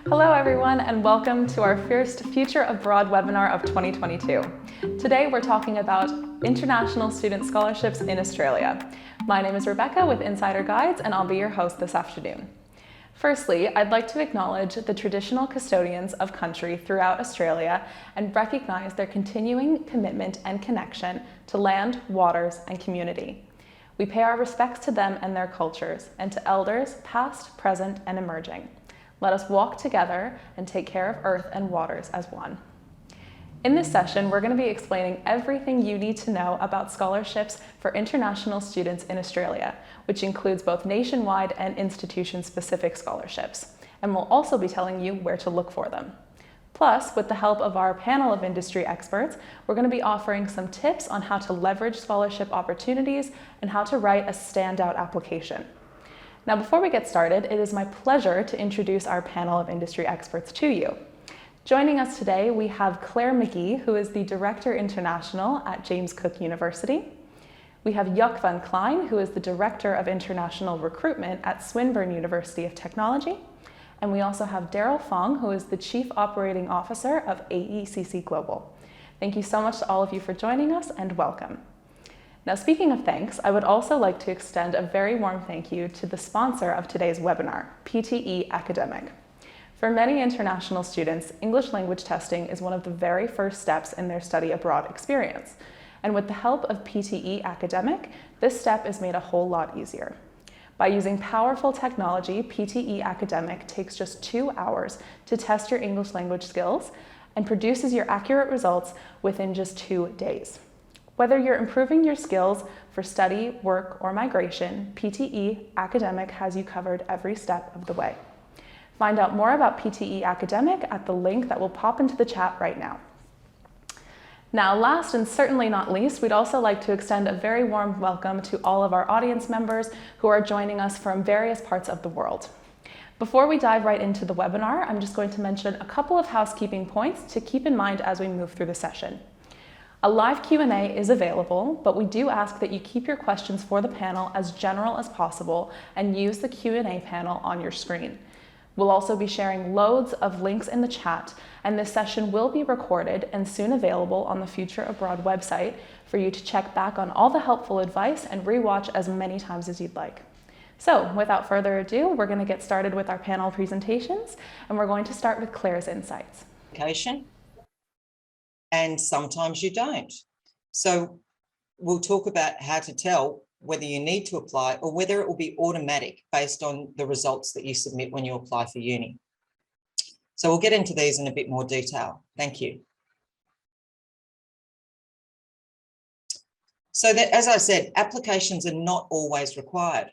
Hello everyone, and welcome to our first Future Abroad webinar of 2022. Today we're talking about international student scholarships in Australia. My name is Rebecca with Insider Guides, and I'll be your host this afternoon. Firstly, I'd like to acknowledge the traditional custodians of country throughout Australia and recognize their continuing commitment and connection to land, waters, and community. We pay our respects to them and their cultures, and to elders past, present, and emerging. Let us walk together and take care of earth and waters as one. In this session, we're going to be explaining everything you need to know about scholarships for international students in Australia, which includes both nationwide and institution-specific scholarships. And we'll also be telling you where to look for them. Plus, with the help of our panel of industry experts, we're going to be offering some tips on how to leverage scholarship opportunities and how to write a standout application. Now, before we get started, it is my pleasure to introduce our panel of industry experts to you. Joining us today, we have Claire McGee, who is the Director International at James Cook University. We have Jock van Klein, who is the Director of International Recruitment at Swinburne University of Technology. And we also have Daryl Fong, who is the Chief Operating Officer of AECC Global. Thank you so much to all of you for joining us, and welcome. Now, speaking of thanks, I would also like to extend a very warm thank you to the sponsor of today's webinar, PTE Academic. For many international students, English language testing is one of the very first steps in their study abroad experience. And with the help of PTE Academic, this step is made a whole lot easier. By using powerful technology, PTE Academic takes just 2 hours to test your English language skills and produces your accurate results within just 2 days. Whether you're improving your skills for study, work, or migration, PTE Academic has you covered every step of the way. Find out more about PTE Academic at the link that will pop into the chat right now. Now, last and certainly not least, we'd also like to extend a very warm welcome to all of our audience members who are joining us from various parts of the world. Before we dive right into the webinar, I'm just going to mention a couple of housekeeping points to keep in mind as we move through the session. A live Q&A is available, but we do ask that you keep your questions for the panel as general as possible and use the Q&A panel on your screen. We'll also be sharing loads of links in the chat, and this session will be recorded and soon available on the Future Abroad website for you to check back on all the helpful advice and rewatch as many times as you'd like. So, without further ado, we're going to get started with our panel presentations, and we're going to start with Claire's insights. And sometimes you don't. So we'll talk about how to tell whether you need to apply or whether it will be automatic based on the results that you submit when you apply for uni. So we'll get into these in a bit more detail. Thank you. So that, as I said, applications are not always required.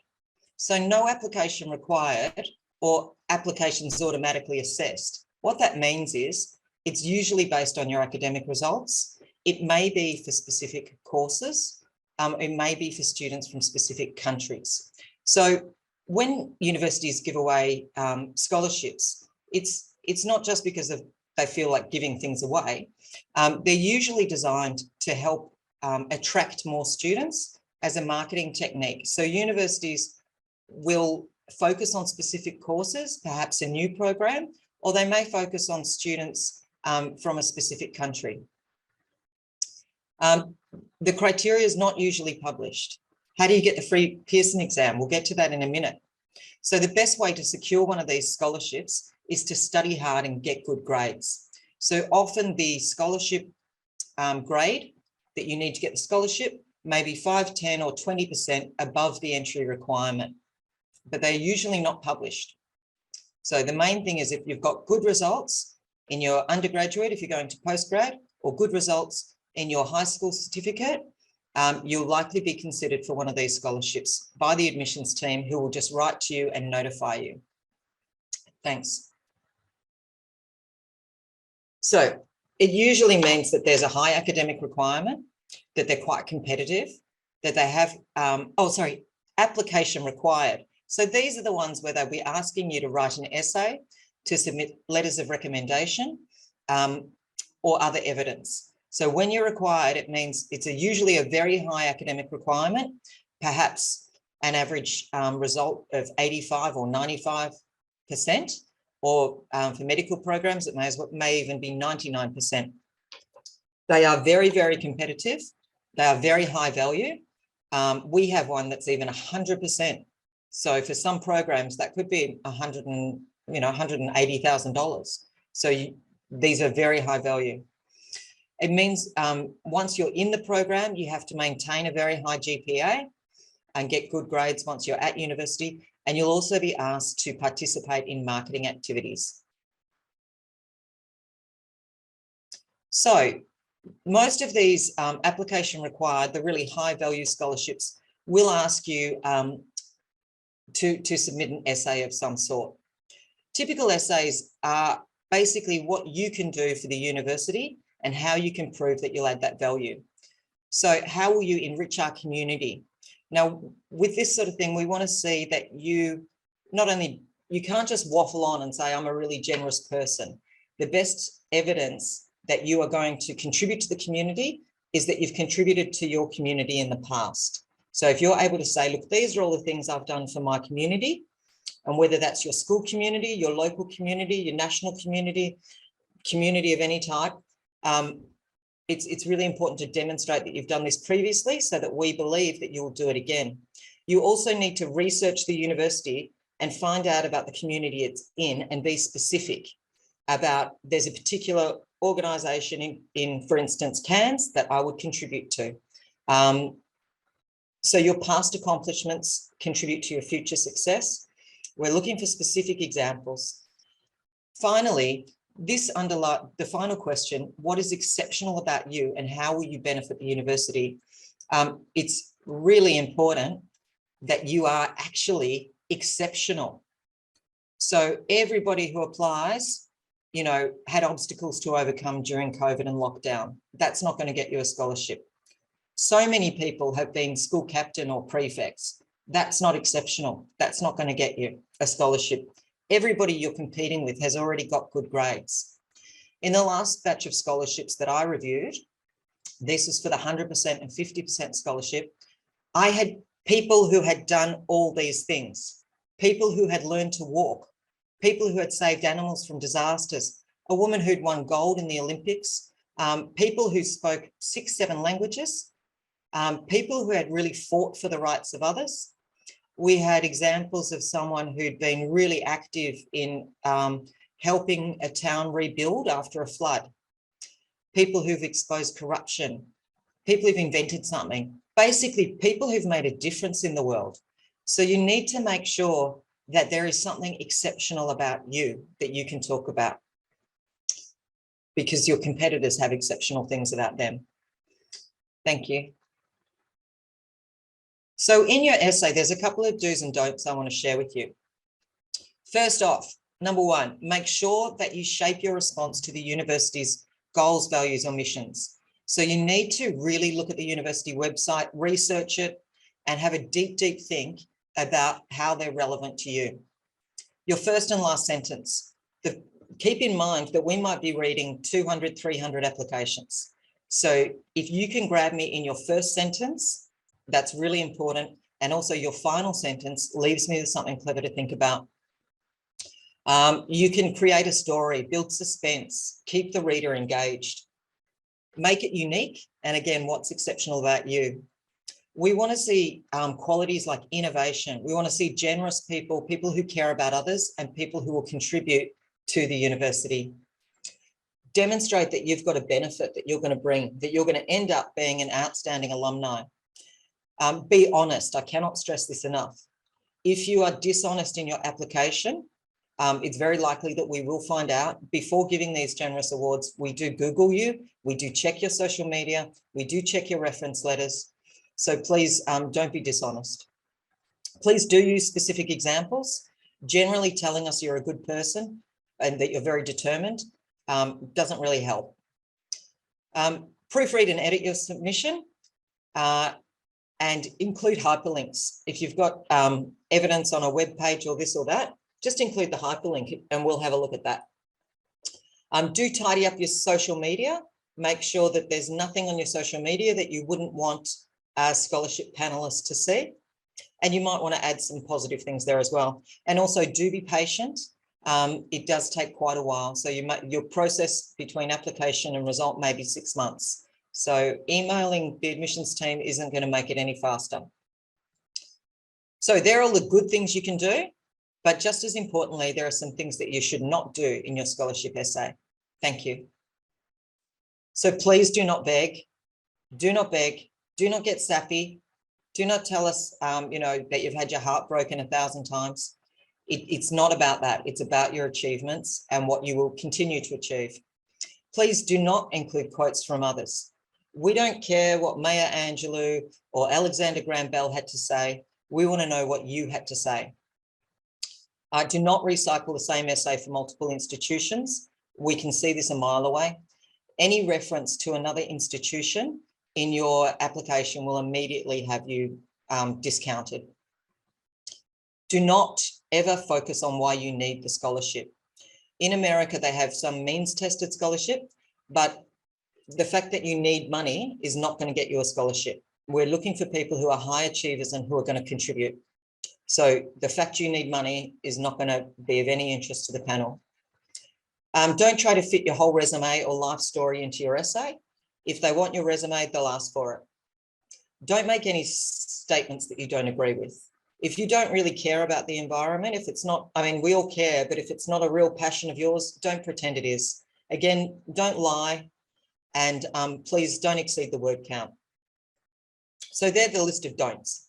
So no application required or applications automatically assessed. What that means is it's usually based on your academic results. It may be for specific courses. It may be for students from specific countries. So when universities give away scholarships, it's not just because they feel like giving things away. They're usually designed to help attract more students as a marketing technique. So universities will focus on specific courses, perhaps a new program, or they may focus on students from a specific country. The criteria is not usually published. How do you get the free Pearson exam? We'll get to that in a minute. So the best way to secure one of these scholarships is to study hard and get good grades. So often the scholarship grade that you need to get the scholarship may be 5, 10 or 20% above the entry requirement, but they're usually not published. So the main thing is if you've got good results in your undergraduate, if you're going to postgrad, or good results in your high school certificate, you'll likely be considered for one of these scholarships by the admissions team, who will just write to you and notify you. Thanks. So it usually means that there's a high academic requirement, that they're quite competitive, that they have, application required. So these are the ones where they'll be asking you to write an essay, to submit letters of recommendation or other evidence. So when you're required, it means it's usually a very high academic requirement, perhaps an average result of 85 or 95%, or for medical programs, it may even be 99%. They are very, very competitive. They are very high value. We have one that's even 100%. So for some programs, that could be $180,000. So these are very high value. It means once you're in the program, you have to maintain a very high GPA and get good grades once you're at university. And you'll also be asked to participate in marketing activities. So most of these application required, the really high value scholarships, will ask you to submit an essay of some sort. Typical essays are basically what you can do for the university and how you can prove that you'll add that value. So how will you enrich our community? Now, with this sort of thing, we want to see that you can't just waffle on and say, I'm a really generous person. The best evidence that you are going to contribute to the community is that you've contributed to your community in the past. So if you're able to say, look, these are all the things I've done for my community, and whether that's your school community, your local community, your national community, community of any type, it's really important to demonstrate that you've done this previously so that we believe that you'll do it again. You also need to research the university and find out about the community it's in and be specific about, there's a particular organisation in, for instance, Cairns that I would contribute to. So your past accomplishments contribute to your future success. We're looking for specific examples. Finally, the final question, what is exceptional about you and how will you benefit the university? It's really important that you are actually exceptional. So everybody who applies, had obstacles to overcome during COVID and lockdown. That's not going to get you a scholarship. So many people have been school captain or prefects. That's not exceptional. That's not going to get you a scholarship. Everybody you're competing with has already got good grades. In the last batch of scholarships that I reviewed, this was for the 100% and 50% scholarship, I had people who had done all these things, people who had learned to walk, people who had saved animals from disasters, a woman who'd won gold in the Olympics, people who spoke 6-7 languages, people who had really fought for the rights of others. We had examples of someone who'd been really active in helping a town rebuild after a flood, people who've exposed corruption, people who've invented something, basically people who've made a difference in the world. So you need to make sure that there is something exceptional about you that you can talk about, because your competitors have exceptional things about them. Thank you. So in your essay, there's a couple of do's and don'ts I want to share with you. First off, number one, make sure that you shape your response to the university's goals, values, or missions. So you need to really look at the university website, research it, and have a deep, deep think about how they're relevant to you. Your first and last sentence. Keep in mind that we might be reading 200, 300 applications. So if you can grab me in your first sentence, that's really important. And also your final sentence leaves me with something clever to think about. You can create a story, build suspense, keep the reader engaged, make it unique. And again, what's exceptional about you? We want to see qualities like innovation. We want to see generous people, people who care about others, and people who will contribute to the university. Demonstrate that you've got a benefit that you're going to bring, that you're going to end up being an outstanding alumni. Be honest. I cannot stress this enough. If you are dishonest in your application, it's very likely that we will find out. Before giving these generous awards, we do Google you, we do check your social media, we do check your reference letters. So please don't be dishonest. Please do use specific examples. Generally telling us you're a good person and that you're very determined doesn't really help. Proofread and edit your submission and include hyperlinks. If you've got evidence on a web page or this or that, just include the hyperlink and we'll have a look at that. Do tidy up your social media. Make sure that there's nothing on your social media that you wouldn't want a scholarship panelists to see. And you might want to add some positive things there as well. And also do be patient. it does take quite a while. So your process between application and result may be 6 months. So emailing the admissions team isn't going to make it any faster. So there are all the good things you can do, but just as importantly, there are some things that you should not do in your scholarship essay. Thank you. So please do not beg, do not get sappy, do not tell us, that you've had your heart broken 1,000 times. It's not about that. It's about your achievements and what you will continue to achieve. Please do not include quotes from others. We don't care what Maya Angelou or Alexander Graham Bell had to say. We want to know what you had to say. Do not recycle the same essay for multiple institutions. We can see this a mile away. Any reference to another institution in your application will immediately have you discounted. Do not ever focus on why you need the scholarship. In America, they have some means tested scholarship, but the fact that you need money is not going to get you a scholarship. We're looking for people who are high achievers and who are going to contribute. So the fact you need money is not going to be of any interest to the panel. Don't try to fit your whole resume or life story into your essay. If they want your resume, they'll ask for it. Don't make any statements that you don't agree with. If you don't really care about the environment, if it's not, we all care, but if it's not a real passion of yours, don't pretend it is. Again, don't lie, and please don't exceed the word count. So they're the list of don'ts.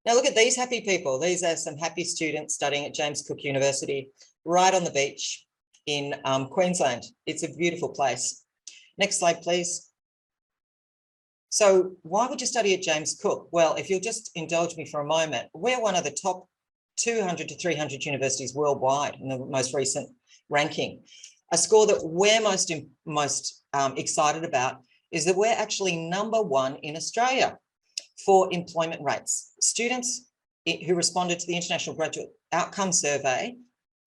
Now look at these happy people. These are some happy students studying at James Cook University, right on the beach in Queensland. It's a beautiful place. Next slide, please. So why would you study at James Cook? Well, if you'll just indulge me for a moment, we're one of the top 200 to 300 universities worldwide in the most recent ranking. A score that we're most excited about is that we're actually #1 in Australia for employment rates. Students who responded to the International Graduate Outcome Survey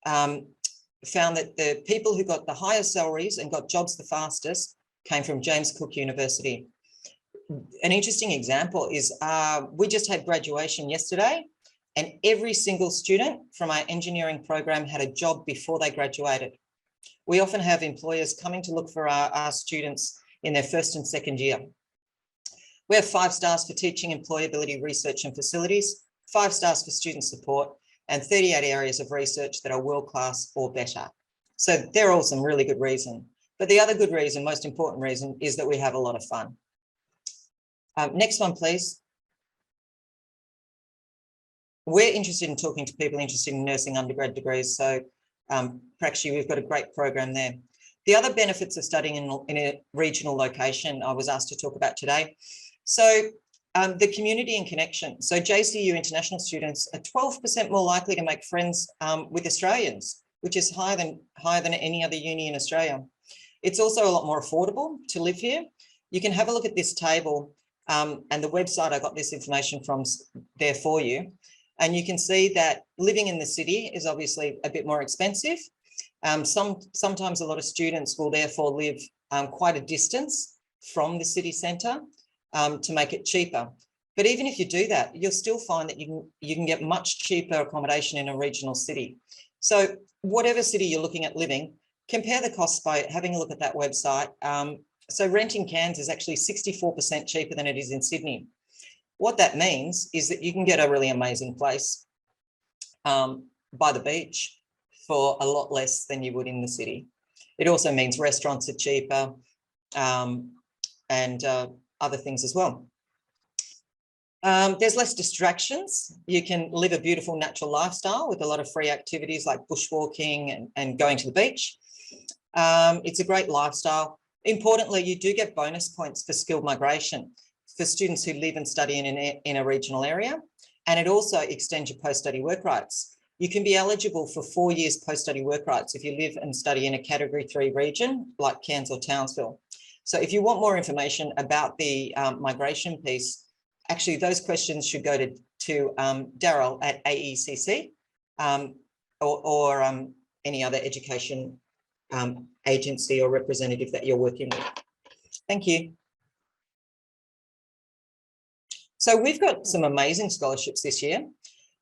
found that the people who got the highest salaries and got jobs the fastest came from James Cook University. An interesting example is we just had graduation yesterday, and every single student from our engineering program had a job before they graduated. We often have employers coming to look for our students in their first and second year. We have 5 stars for teaching, employability, research and facilities, 5 stars for student support, and 38 areas of research that are world-class or better. So they're all some really good reason. But the other good reason, most important reason, is that we have a lot of fun. Next one, please. We're interested in talking to people interested in nursing undergrad degrees. So Prakshi, we've got a great program there. The other benefits of studying in a regional location I was asked to talk about today. So the community and connection. So JCU international students are 12% more likely to make friends with Australians, which is higher than any other uni in Australia. It's also a lot more affordable to live here. You can have a look at this table and the website I got this information from there for you. And you can see that living in the city is obviously a bit more expensive. Sometimes a lot of students will therefore live quite a distance from the city centre to make it cheaper. But even if you do that, you'll still find that you can get much cheaper accommodation in a regional city. So whatever city you're looking at living, compare the costs by having a look at that website. So rent in Cairns is actually 64% cheaper than it is in Sydney. What that means is that you can get a really amazing place by the beach for a lot less than you would in the city. It also means restaurants are cheaper and other things as well. There's less distractions. You can live a beautiful natural lifestyle with a lot of free activities like bushwalking and going to the beach. It's a great lifestyle. Importantly, you do get bonus points for skilled migration for students who live and study in a regional area. And it also extends your post-study work rights. You can be eligible for 4 years post-study work rights if you live and study in a Category 3 region like Cairns or Townsville. So if you want more information about the migration piece, actually those questions should go to Daryl at AECC or any other education agency or representative that you're working with. Thank you. So we've got some amazing scholarships this year.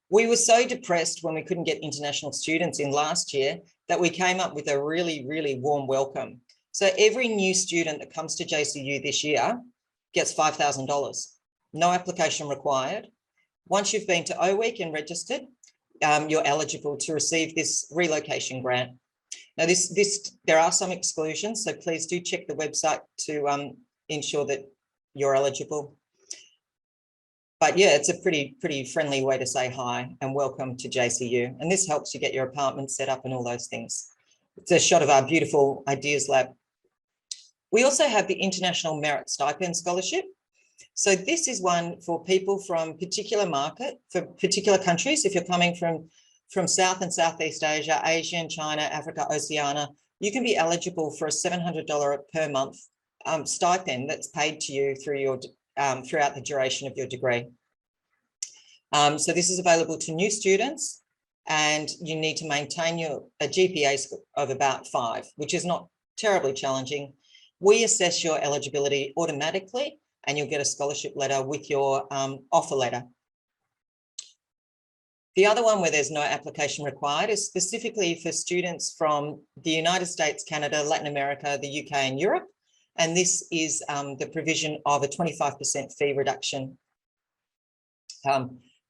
We were so depressed when we couldn't get international students in last year that we came up with a really, really warm welcome. So every new student that comes to JCU this year gets $5,000. No application required. Once you've been to O Week and registered, you're eligible to receive this relocation grant. Now, there are some exclusions, so please do check the website to ensure that you're eligible. But yeah, it's a pretty friendly way to say hi and welcome to JCU. And this helps you get your apartment set up and all those things. It's a shot of our beautiful Ideas Lab. We also have the International Merit Stipend Scholarship. So this is one for people from particular countries. If you're coming from South and Southeast Asia, Asia and China, Africa, Oceania, you can be eligible for a $700 per month stipend that's paid to you through your throughout the duration of your degree. So this is available to new students, and you need to maintain a GPA of about 5, which is not terribly challenging. We assess your eligibility automatically, and you'll get a scholarship letter with your offer letter. The other one where there's no application required is specifically for students from the United States, Canada, Latin America, the UK and Europe. And this is the provision of a 25% fee reduction,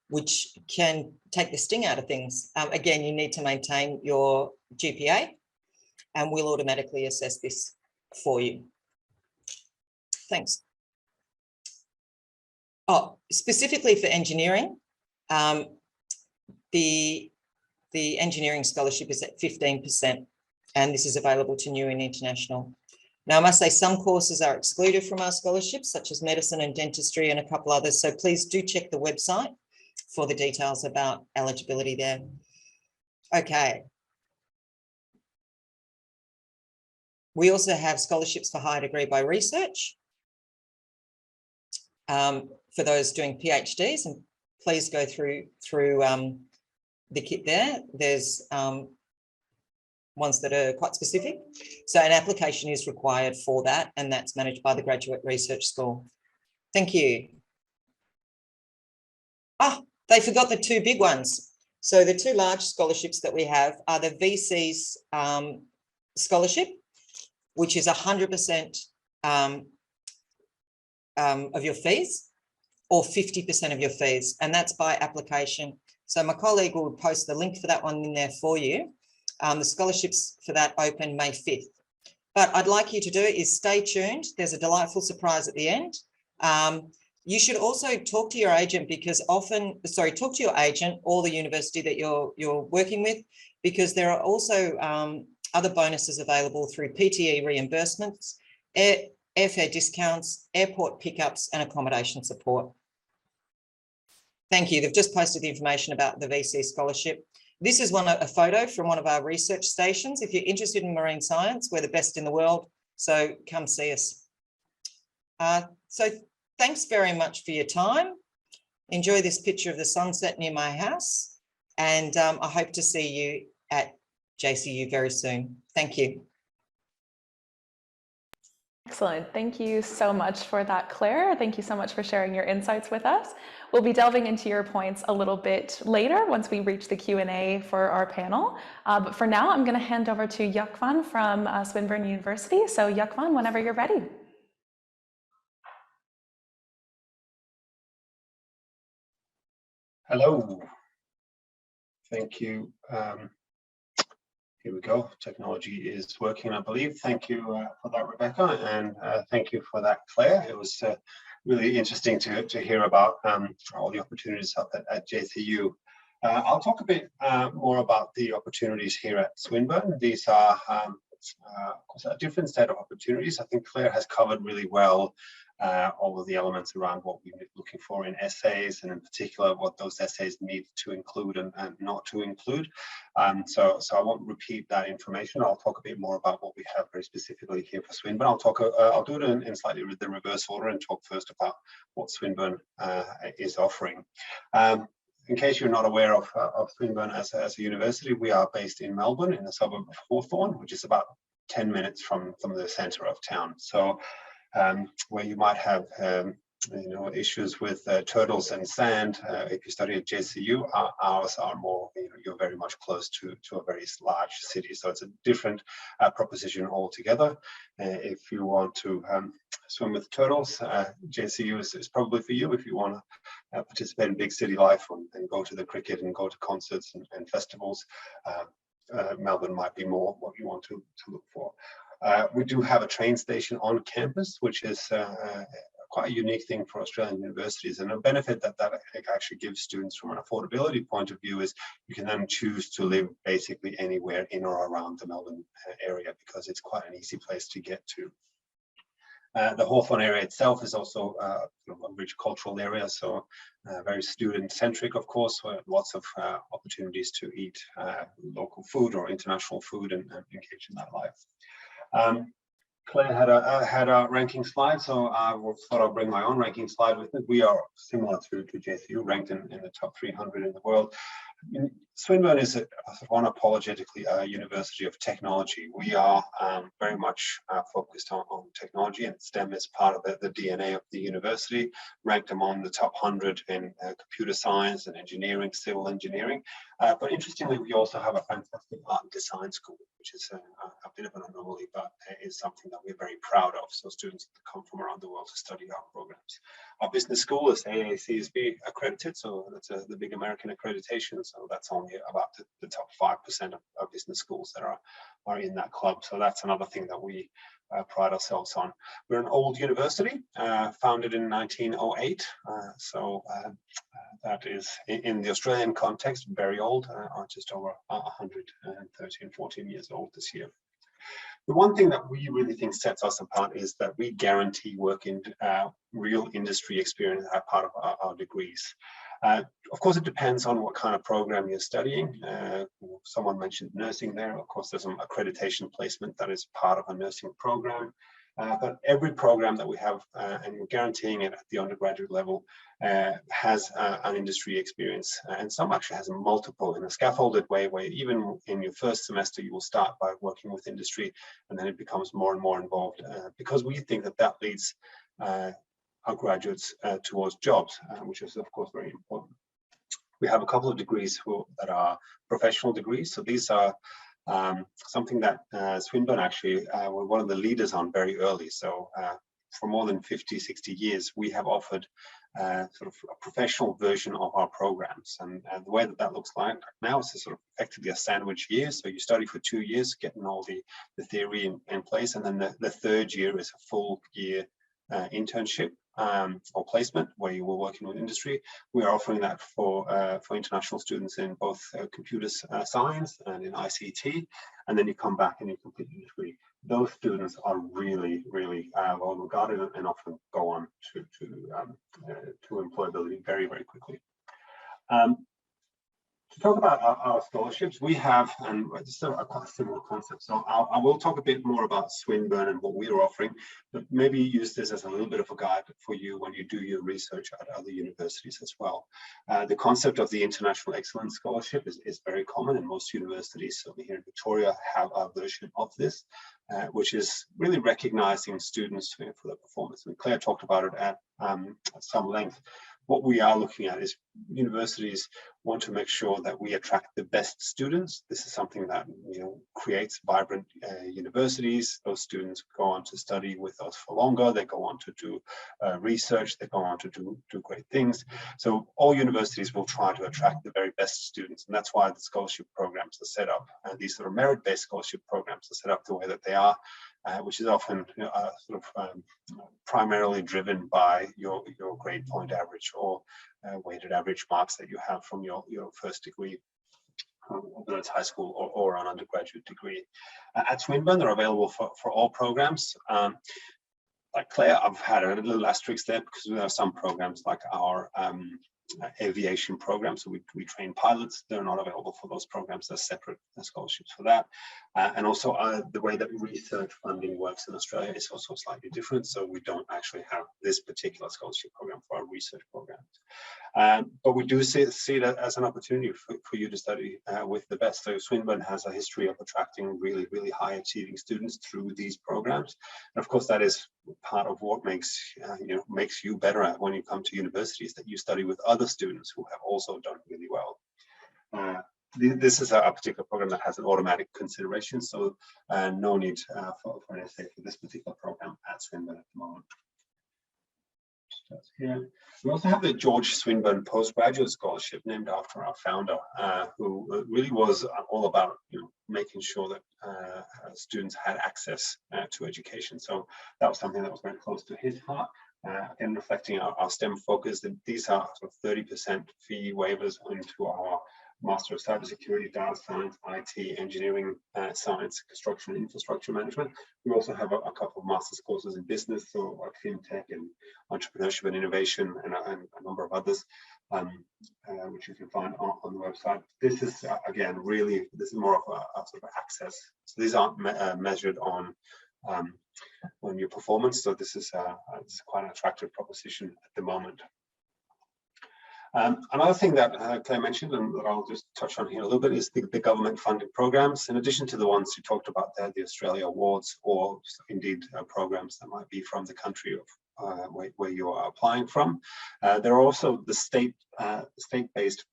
which can take the sting out of things. Again, you need to maintain your GPA, and we'll automatically assess this for you. Thanks. Oh, specifically for engineering, the engineering scholarship is at 15%, and this is available to new and international. Now, I must say some courses are excluded from our scholarships, such as medicine and dentistry and a couple others. So please do check the website for the details about eligibility there. Okay. We also have scholarships for higher degree by research for those doing PhDs, and please go through the kit there. There's ones that are quite specific. So an application is required for that, and that's managed by the Graduate Research School. Thank you. Ah, they forgot the 2 big ones. So the 2 large scholarships that we have are the VC's scholarship, which is 100% of your fees, or 50% of your fees, and that's by application. So my colleague will post the link for that one in there for you. The scholarships for that open May 5th. But I'd like you to do is stay tuned. There's a delightful surprise at the end. You should also talk to your agent, because talk to your agent or the university that you're working with, because there are also other bonuses available through PTE reimbursements, airfare discounts, airport pickups, and accommodation support. Thank you. They've just posted the information about the VC scholarship. This is a photo from one of our research stations. If you're interested in marine science, we're the best in the world, so come see us. So thanks very much for your time. Enjoy this picture of the sunset near my house, and I hope to see you at JCU very soon. Thank you. Excellent. Thank you so much for that, Claire. Thank you so much for sharing your insights with us. We'll be delving into your points a little bit later once we reach the Q&A for our panel. But for now, I'm going to hand over to Yakvan from Swinburne University. So Yakvan, whenever you're ready. Hello. Thank you. Here we go. Technology is working, I believe. Thank you for that, Rebecca, and thank you for that, Claire. It was really interesting to hear about all the opportunities up at JCU. I'll talk a bit more about the opportunities here at Swinburne. These are of course, a different set of opportunities. I think Claire has covered really well all of the elements around what we're looking for in essays, and in particular what those essays need to include and not to include. So I won't repeat that information. I'll talk a bit more about what we have very specifically here for Swinburne. I'll do it in slightly the reverse order and talk first about what Swinburne is offering. In case you're not aware of Swinburne as a university, we are based in Melbourne, in the suburb of Hawthorne, which is about 10 minutes from the centre of town. So where you might have issues with turtles and sand. If you study at JCU, ours are more, you're very much close to a very large city. So it's a different proposition altogether. If you want to swim with turtles, JCU is probably for you. If you want to participate in big city life and go to the cricket and go to concerts and festivals, Melbourne might be more what you want to look for. We do have a train station on campus, which is quite a unique thing for Australian universities, and a benefit that actually gives students from an affordability point of view is you can then choose to live basically anywhere in or around the Melbourne area, because it's quite an easy place to get to. The Hawthorn area itself is also a rich cultural area, so very student-centric, of course, with lots of opportunities to eat local food or international food and engage in that life. Claire had a ranking slide, so I thought I'd bring my own ranking slide with it. We are similar to JCU, ranked in the top 300 in the world. Swinburne is unapologetically a university of technology. We are very much focused on technology, and STEM is part of the DNA of the university, ranked among the top 100 in computer science and engineering, civil engineering. But interestingly, we also have a fantastic art and design school, which is a bit of an anomaly, but is something that we're very proud of. So students come from around the world to study our programs. Our business school is AECC accredited, so that's the big American accreditation. So that's only about the top 5% of business schools that are in that club. So that's another thing that we pride ourselves on. We're an old university, founded in 1908. That is, in the Australian context, very old, just over 113, 14 years old this year. The one thing that we really think sets us apart is that we guarantee work in real industry experience as part of our degrees. Of course, it depends on what kind of program you're studying. Someone mentioned nursing there. Of course, there's some accreditation placement that is part of a nursing program. But every program that we have, and we're guaranteeing it at the undergraduate level, has an industry experience, and some actually has multiple in a scaffolded way, where even in your first semester you will start by working with industry, and then it becomes more and more involved, because we think that leads our graduates towards jobs, which is of course very important. We have a couple of degrees that are professional degrees, so these are something that Swinburne actually were one of the leaders on very early. So for more than 50, 60 years, we have offered sort of a professional version of our programs. And the way that looks like now is sort of effectively a sandwich year. So you study for 2 years, getting all the theory in place. And then the third year is a full year internship or placement, where you will work in industry. We are offering that for international students in both computer science and in ICT, and then you come back and you complete your degree. Those students are really, really well regarded and often go on to employability very, very quickly. To talk about our scholarships, we have, and it's a quite similar concept. So I will talk a bit more about Swinburne and what we are offering, but maybe use this as a little bit of a guide for you when you do your research at other universities as well. The concept of the International Excellence Scholarship is very common, and most universities, certainly here in Victoria, have a version of this, which is really recognizing students for their performance. And Claire talked about it at some length. What we are looking at is universities want to make sure that we attract the best students. This is something that creates vibrant universities. Those students go on to study with us for longer. They go on to do research. They go on to do great things. So all universities will try to attract the very best students, and that's why the scholarship programs are set up. These sort of merit-based scholarship programs are set up the way that they are, which is often primarily driven by your grade point average or weighted average marks that you have from your first degree, whether it's high school or an undergraduate degree. At Swinburne, they're available for all programs. Like Claire, I've had a little asterisk there because there are some programs like our aviation program, so we train pilots. They're not available for those programs. There's separate scholarships for that. And also the way that research funding works in Australia is also slightly different, so we don't actually have this particular scholarship program for our research programs. But we do see it as an opportunity for you to study with the best. So Swinburne has a history of attracting really, really high achieving students through these programs. And of course, that is part of what makes you better at when you come to universities, that you study with other students who have also done really well. This is a particular program that has an automatic consideration, so no need for an essay for this particular program at Swinburne at the moment. Here. We also have the George Swinburne Postgraduate Scholarship, named after our founder, who really was all about making sure that students had access to education. So that was something that was very close to his heart. Again, reflecting our STEM focus, that these are sort of 30% fee waivers into our Master of Cybersecurity, Data Science, IT, Engineering, Science, Construction, and Infrastructure Management. We also have a couple of master's courses in business, so like FinTech and Entrepreneurship and Innovation, and a number of others, which you can find on the website. This is, again, really, this is more of a sort of access. So these aren't measured on your performance, so this is quite an attractive proposition at the moment. Another thing that Claire mentioned, and that I'll just touch on here a little bit, is the government funded programs. In addition to the ones you talked about there, the Australia Awards, or indeed programs that might be from the country of where you are applying from. There are also the state-based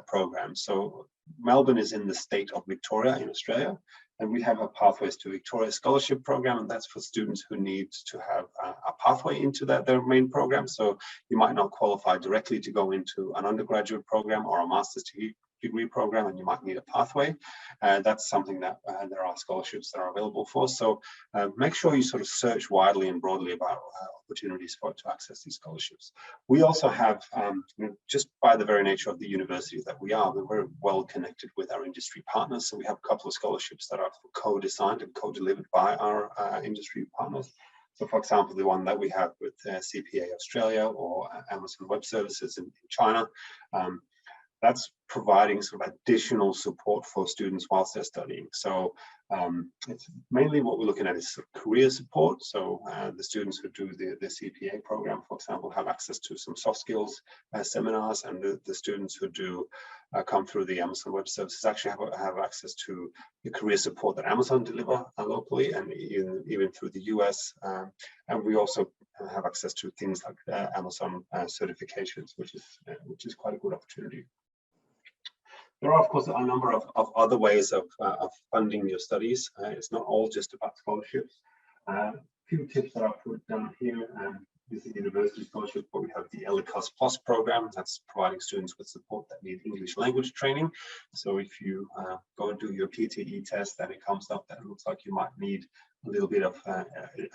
programs. So Melbourne is in the state of Victoria in Australia, and we have a Pathways to Victoria scholarship program, and that's for students who need to have a pathway into their main program. So you might not qualify directly to go into an undergraduate program or a master's degree program, and you might need a pathway. That's something that there are scholarships that are available for. So make sure you sort of search widely and broadly about opportunities to access these scholarships. We also have, just by the very nature of the university that we are, we're very well connected with our industry partners. So we have a couple of scholarships that are co-designed and co-delivered by our industry partners. So, for example, the one that we have with CPA Australia or Amazon Web Services in China, that's providing sort of additional support for students whilst they're studying. So it's mainly what we're looking at is sort of career support. So the students who do the CPA program, for example, have access to some soft skills seminars, and the students who do come through the Amazon Web Services actually have access to the career support that Amazon deliver locally, and even through the US. And we also have access to things like Amazon certifications, which is quite a good opportunity. There are, of course, a number of other ways of funding your studies. It's not all just about scholarships. A few tips that I've put down here. This is university scholarship, but we have the ELICAS Plus program that's providing students with support that need English language training. So if you go and do your PTE test and it comes up that it looks like you might need a little bit of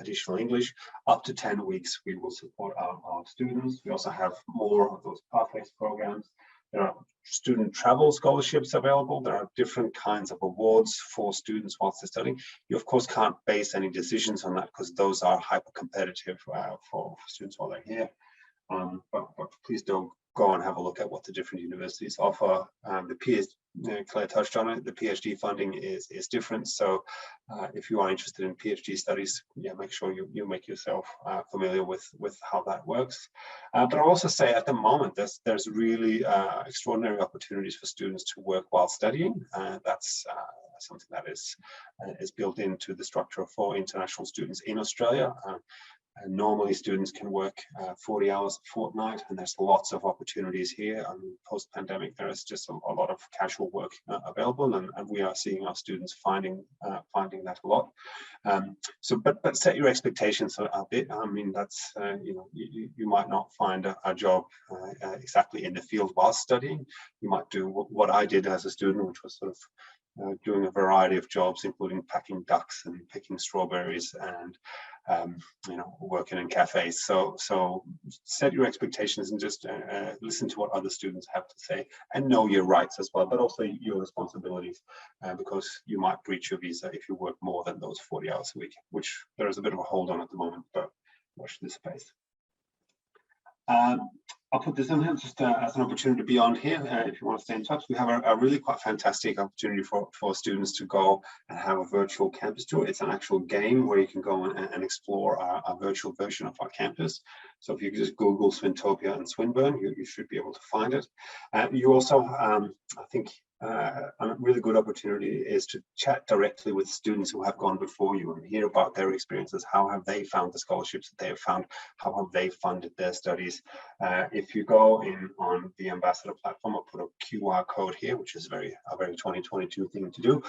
additional English, up to 10 weeks, we will support our students. We also have more of those pathways programs. There are student travel scholarships available. There are different kinds of awards for students whilst they're studying. You, of course, can't base any decisions on that because those are hyper competitive for students while they're here. But please do go and have a look at what the different universities offer. The PhD, Claire touched on it, the PhD funding is different. So if you are interested in PhD studies, make sure you make yourself familiar with how that works. But I'll also say at the moment, there's really extraordinary opportunities for students to work while studying. That's something that is built into the structure for international students in Australia. And normally students can work 40 hours a fortnight, and there's lots of opportunities here. Post-pandemic, there is just a lot of casual work available, and we are seeing our students finding that a lot. But set your expectations a bit. I mean, that's you might not find a job exactly in the field while studying. You might do what I did as a student, which was sort of doing a variety of jobs, including packing ducks and picking strawberries and working in cafes. So set your expectations and just listen to what other students have to say, and know your rights as well, but also your responsibilities, because you might breach your visa if you work more than those 40 hours a week, which there is a bit of a hold on at the moment, but watch this space. I'll put this in here just as an opportunity to be on here. If you want to stay in touch, we have a really quite fantastic opportunity for students to go and have a virtual campus tour. It's an actual game where you can go and explore a virtual version of our campus. So if you just Google Swintopia and Swinburne, you should be able to find it. You also, I think, a really good opportunity is to chat directly with students who have gone before you and hear about their experiences. How have they found the scholarships that they have found? How have they funded their studies? If you go in on the Ambassador platform, I'll put a QR code here, which is a very 2022 thing to do.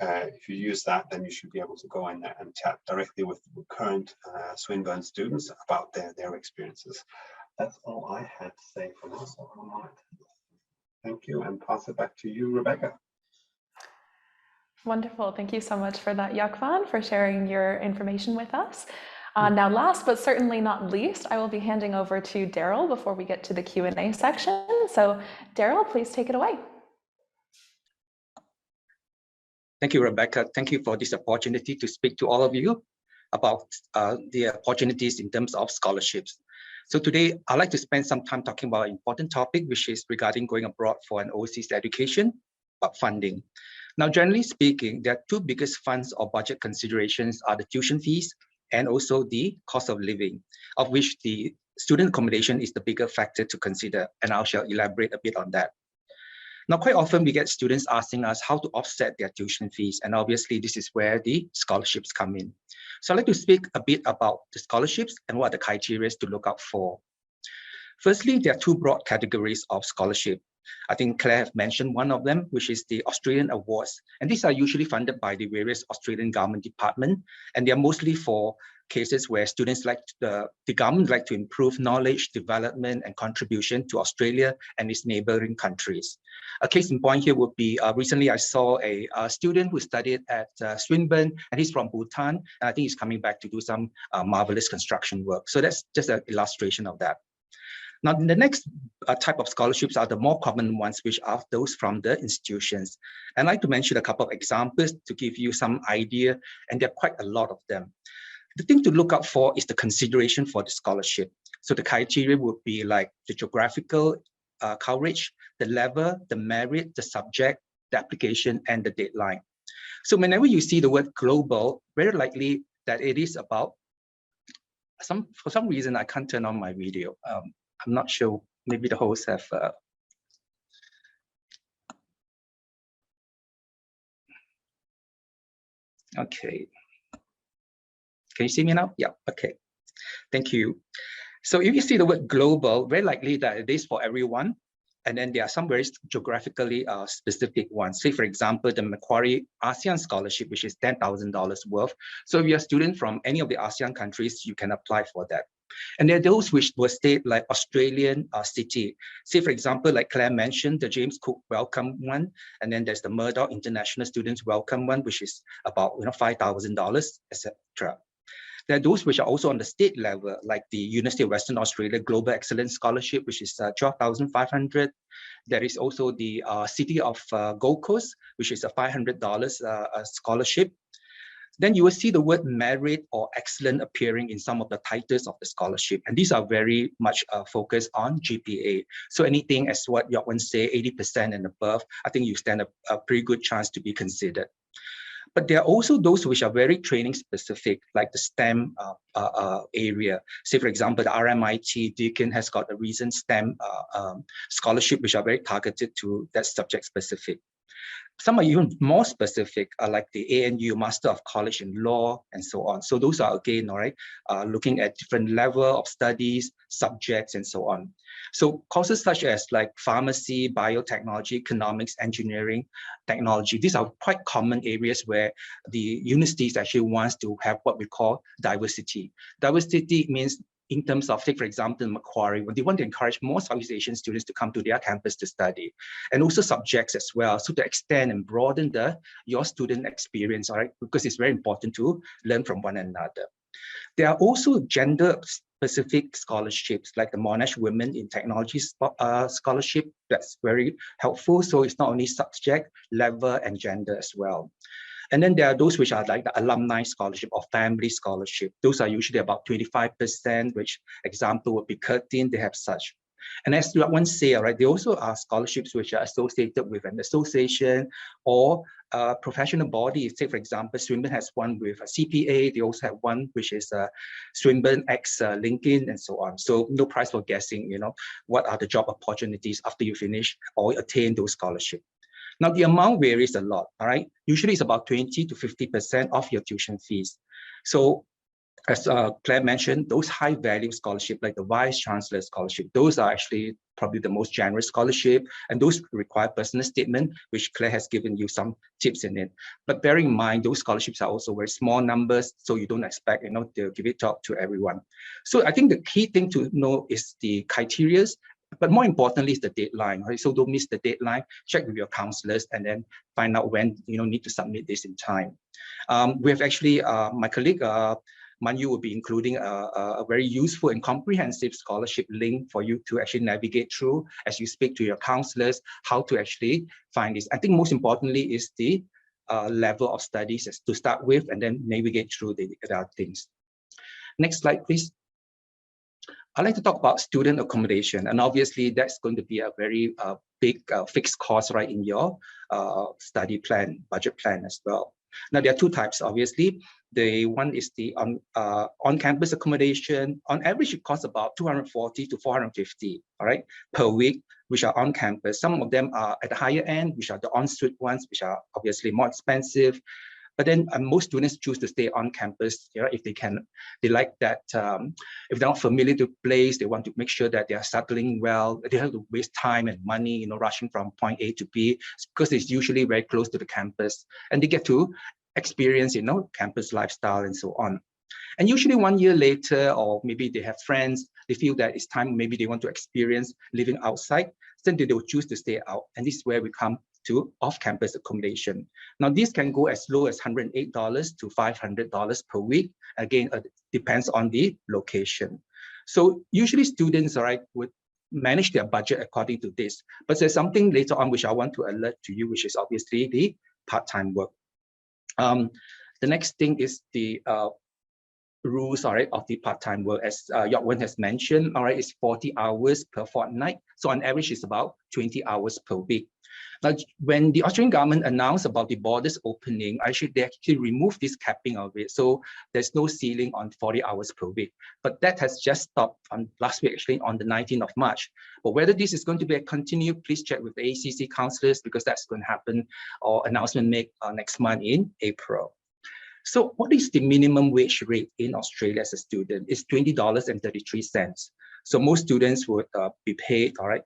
If you use that, then you should be able to go in there and chat directly with current Swinburne students about their experiences. That's all I had to say for now. So I might thank you and pass it back to you, Rebecca. Wonderful. Thank you so much for that, Jakvan, for sharing your information with us. Now, last but certainly not least, I will be handing over to Daryl before we get to the Q&A section. So Daryl, please take it away. Thank you, Rebecca. Thank you for this opportunity to speak to all of you about the opportunities in terms of scholarships. So today, I'd like to spend some time talking about an important topic, which is regarding going abroad for an overseas education, funding. Now, generally speaking, there are two biggest funds or budget considerations are the tuition fees and also the cost of living, of which the student accommodation is the bigger factor to consider, and I shall elaborate a bit on that. Now, quite often we get students asking us how to offset their tuition fees, and obviously this is where the scholarships come in. So I'd like to speak a bit about the scholarships and what are the criteria to look out for. Firstly, there are two broad categories of scholarship. I think Claire have mentioned one of them, which is the Australian Awards. And these are usually funded by the various Australian government departments, and they are mostly for cases where students like the government like to improve knowledge, development, and contribution to Australia and its neighboring countries. A case in point here would be recently I saw a student who studied at Swinburne, and he's from Bhutan, and I think he's coming back to do some marvelous construction work. So that's just an illustration of that. Now, the next type of scholarships are the more common ones, which are those from the institutions. And I'd like to mention a couple of examples to give you some idea, and there are quite a lot of them. The thing to look out for is the consideration for the scholarship. So the criteria would be like the geographical coverage, the level, the merit, the subject, the application, and the deadline. So whenever you see the word global, very likely that it is about for some reason I can't turn on my video. I'm not sure, maybe the hosts have okay. Can you see me now? Yeah, okay. Thank you. So if you see the word global, very likely that it is for everyone. And then there are some very geographically specific ones. Say, for example, the Macquarie ASEAN Scholarship, which is $10,000 worth. So if you're a student from any of the ASEAN countries, you can apply for that. And there are those which were state like Australian city. Say, for example, like Claire mentioned, the James Cook Welcome one, and then there's the Murdoch International Students Welcome one, which is about $5,000, etc. There are those which are also on the state level, like the University of Western Australia Global Excellence Scholarship, which is $12,500. There is also the City of Gold Coast, which is a $500 scholarship. Then you will see the word merit or excellent appearing in some of the titles of the scholarship. And these are very much focused on GPA. So anything as what Jakvan say, 80% and above, I think you stand a pretty good chance to be considered. But there are also those which are very training specific, like the STEM area. Say, for example, the RMIT Deakin has got a recent STEM scholarship, which are very targeted to that subject specific. Some are even more specific, like the ANU Master of College in Law and so on. So those are again, all right, looking at different level of studies, subjects, and so on. So courses such as like pharmacy, biotechnology, economics, engineering, technology, these are quite common areas where the universities actually wants to have what we call diversity. Diversity means in terms of, take for example, Macquarie, when they want to encourage more Southeast Asian students to come to their campus to study, and also subjects as well, so to extend and broaden your student experience, all right, because it's very important to learn from one another. There are also gender-specific scholarships, like the Monash Women in Technology Scholarship. That's very helpful. So it's not only subject, level, and gender as well. And then there are those which are like the alumni scholarship or family scholarship. Those are usually about 25%, which example would be Curtin, they have such. And as one say, right, they also are scholarships which are associated with an association or a professional body. Say, for example, Swinburne has one with a CPA. They also have one which is Swinburne X LinkedIn and so on. So no prize for guessing, you know, what are the job opportunities after you finish or attain those scholarships. Now, the amount varies a lot, all right? Usually it's about 20 to 50% of your tuition fees. So as Claire mentioned, those high value scholarships like the Vice Chancellor Scholarship, those are actually probably the most generous scholarship, and those require personal statement, which Claire has given you some tips in it. But bearing in mind, those scholarships are also very small numbers, so you don't expect, you know, they'll give it out to everyone. So I think the key thing to know is the criteria, but more importantly is the deadline, right? So don't miss the deadline, check with your counselors, and then find out when, you know, need to submit this in time. We have actually, my colleague, Manju will be including a very useful and comprehensive scholarship link for you to actually navigate through as you speak to your counselors, how to actually find this. I think most importantly is the level of studies to start with, and then navigate through the other things. Next slide, please. I'd like to talk about student accommodation, and obviously that's going to be a very big fixed cost, right, in your study plan, budget plan as well. Now, there are two types, obviously. The one is the on-campus accommodation. On average, it costs about $240 to $450, all right, per week, which are on campus. Some of them are at the higher end, which are the en-suite ones, which are obviously more expensive. But then most students choose to stay on campus, you know, if they can. They like that. If they're not familiar with the place, they want to make sure that they are settling well. They don't have to waste time and money, you know, rushing from point A to B, because it's usually very close to the campus, and they get to experience, you know, campus lifestyle and so on. And usually 1 year later, or maybe they have friends, they feel that it's time, maybe they want to experience living outside, then they will choose to stay out. And this is where we come to off-campus accommodation. Now, this can go as low as $108 to $500 per week. Again, it depends on the location. So usually students, all right, would manage their budget according to this. But there's something later on which I want to alert to you, which is obviously the part-time work. The next thing is the rules, all right, of the part-time work. As Yok Wen has mentioned, all right, it's 40 hours per fortnight. So on average, it's about 20 hours per week. Now, when the Australian government announced about the borders opening, they actually removed this capping of it. So there's no ceiling on 40 hours per week. But that has just stopped on last week, actually on the 19th of March. But whether this is going to be a continue, please check with the AECC counselors, because that's going to happen, or announcement made next month in April. So what is the minimum wage rate in Australia as a student? It's $20.33. So most students would be paid, all right,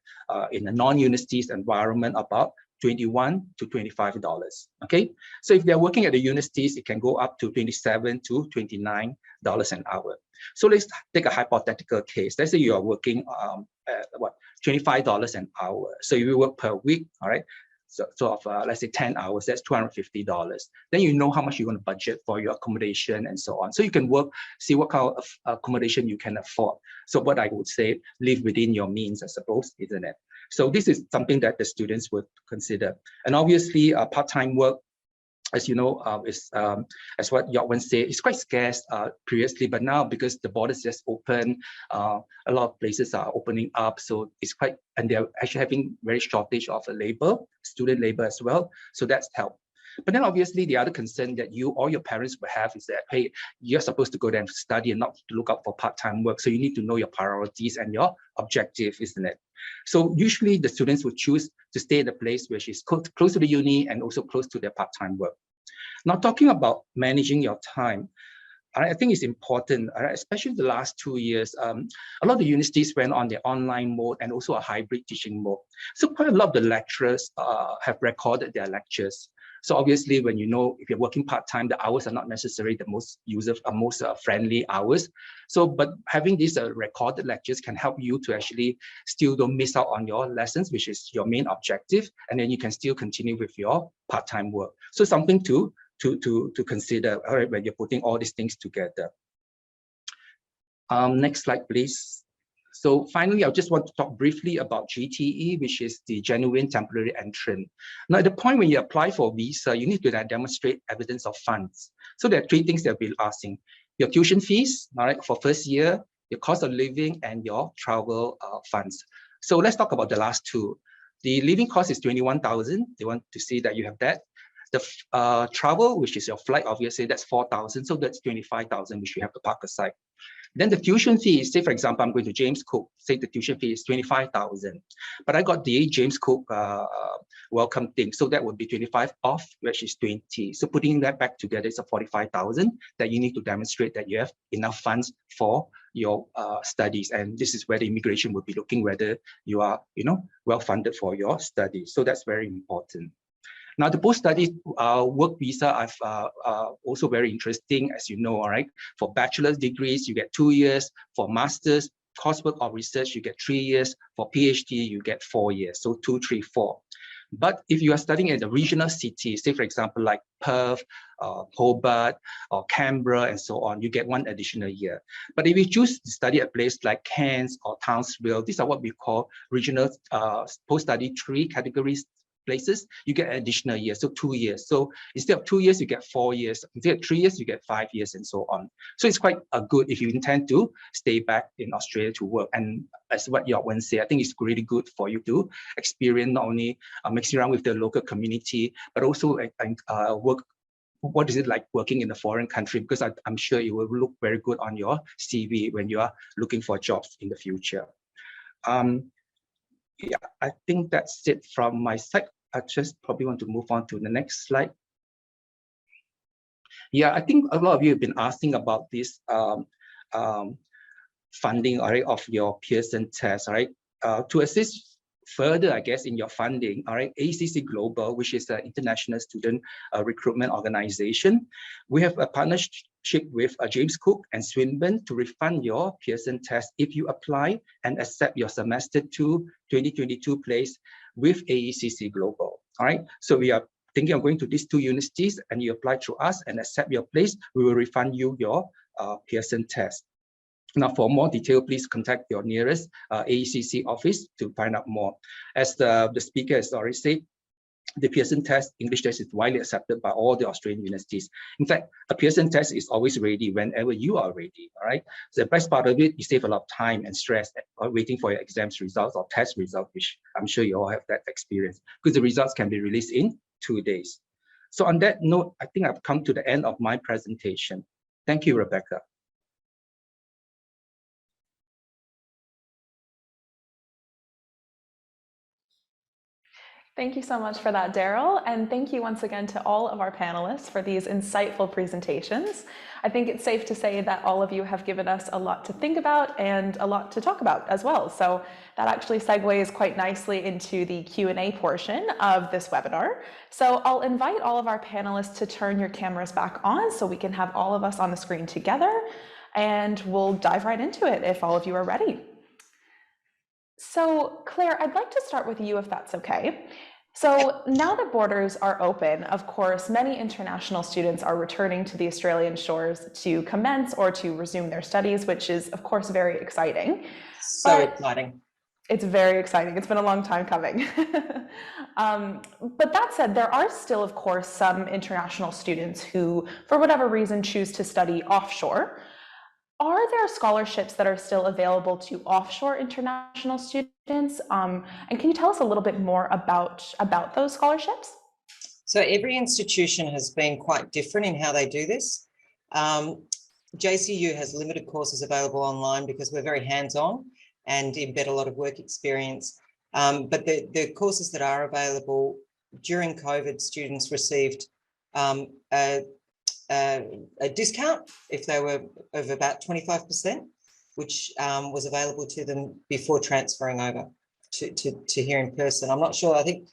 in a non-universities environment about $21 to $25, okay? So if they're working at the universities, it can go up to $27 to $29 an hour. So let's take a hypothetical case. Let's say you are working at what, $25 an hour. So if you work per week, all right, so sort of let's say 10 hours, that's $250. Then you know how much you're going to budget for your accommodation and so on. So you can work, see what kind of accommodation you can afford. So what I would say, live within your means, I suppose, isn't it? So this is something that the students would consider. And obviously part-time work, as you know, as what Yok Wen said, it's quite scarce previously, but now because the borders just open, a lot of places are opening up, so it's quite, and they're actually having very shortage of labor, student labor as well, so that's helped. But then obviously the other concern that you or your parents will have is that, hey, you're supposed to go there and study and not to look out for part-time work, so you need to know your priorities and your objective, isn't it? So usually the students will choose to stay in a place which is close to the uni and also close to their part-time work. Now, talking about managing your time, I think it's important, especially the last 2 years. A lot of the universities went on the online mode and also a hybrid teaching mode. So quite a lot of the lecturers have recorded their lectures. So obviously, when you know, if you're working part-time, the hours are not necessarily the most friendly hours. So, but having these recorded lectures can help you to actually still don't miss out on your lessons, which is your main objective, and then you can still continue with your part-time work. So something to consider, all right, when you're putting all these things together. Next slide, please. So finally, I just want to talk briefly about GTE, which is the genuine temporary entrant. Now, at the point when you apply for visa, you need to demonstrate evidence of funds. So there are three things that we'll be asking: your tuition fees, all right, for first year, your cost of living, and your travel funds. So let's talk about the last two. The living cost is 21,000. They want to see that you have that. The travel, which is your flight, obviously, that's 4,000. So that's 25,000, which you have to park aside. Then the tuition fee, say for example, I'm going to James Cook, say the tuition fee is 25,000, but I got the James Cook welcome thing. So that would be 25 off, which is 20. So putting that back together is a 45,000 that you need to demonstrate that you have enough funds for your studies. And this is where the immigration will be looking whether you are, well funded for your studies. So that's very important. Now, the post-study work visa are also very interesting, as you know, all right? For bachelor's degrees, you get 2 years. For master's, coursework or research, you get 3 years. For PhD, you get 4 years. So 2, 3, 4. But if you are studying in the regional cities, say, for example, like Perth, Hobart, or Canberra, and so on, you get 1 additional year. But if you choose to study at a place like Cairns or Townsville, these are what we call regional post-study 3 categories places, you get an additional year, so 2 years. So instead of 2 years, you get 4 years. Instead of 3 years, you get 5 years, and so on. So it's quite good if you intend to stay back in Australia to work. And as what York said, I think it's really good for you to experience not only mixing around with the local community, but also work. What is it like working in a foreign country? Because I'm sure it will look very good on your CV when you are looking for jobs in the future. Yeah, I think that's it from my side. I just probably want to move on to the next slide. Yeah, I think a lot of you have been asking about this funding, all right, of your Pearson test, all right? To assist further, I guess, in your funding, all right, AECC Global, which is an international student recruitment organization, we have a partnership with James Cook and Swinburne to refund your Pearson test if you apply and accept your semester 2 2022 place with AECC Global. All right, so we are thinking of going to these 2 universities and you apply through us and accept your place, we will refund you your Pearson test. Now, for more detail, please contact your nearest AECC office to find out more. As the speaker has already said, the Pearson test, English test, is widely accepted by all the Australian universities. In fact, a Pearson test is always ready whenever you are ready, all right? So the best part of it, you save a lot of time and stress waiting for your exams results or test results, which I'm sure you all have that experience, because the results can be released in 2 days. So on that note, I think I've come to the end of my presentation. Thank you, Rebecca. Thank you so much for that, Daryl, and thank you once again to all of our panelists for these insightful presentations. I think it's safe to say that all of you have given us a lot to think about and a lot to talk about as well. So that actually segues quite nicely into the Q&A portion of this webinar. So I'll invite all of our panelists to turn your cameras back on so we can have all of us on the screen together, and we'll dive right into it if all of you are ready. So Claire, I'd like to start with you if that's okay. So now that borders are open, of course, many international students are returning to the Australian shores to commence or to resume their studies, which is of course very exciting. So exciting. It's very exciting. It's been a long time coming. But that said, there are still, of course, some international students who, for whatever reason, choose to study offshore. Are there scholarships that are still available to offshore international students? And can you tell us a little bit more about those scholarships? So every institution has been quite different in how they do this. JCU has limited courses available online because we're very hands-on and embed a lot of work experience. But the courses that are available during COVID, students received a discount if they were of about 25%, which was available to them before transferring over to here in person. I'm not sure. I think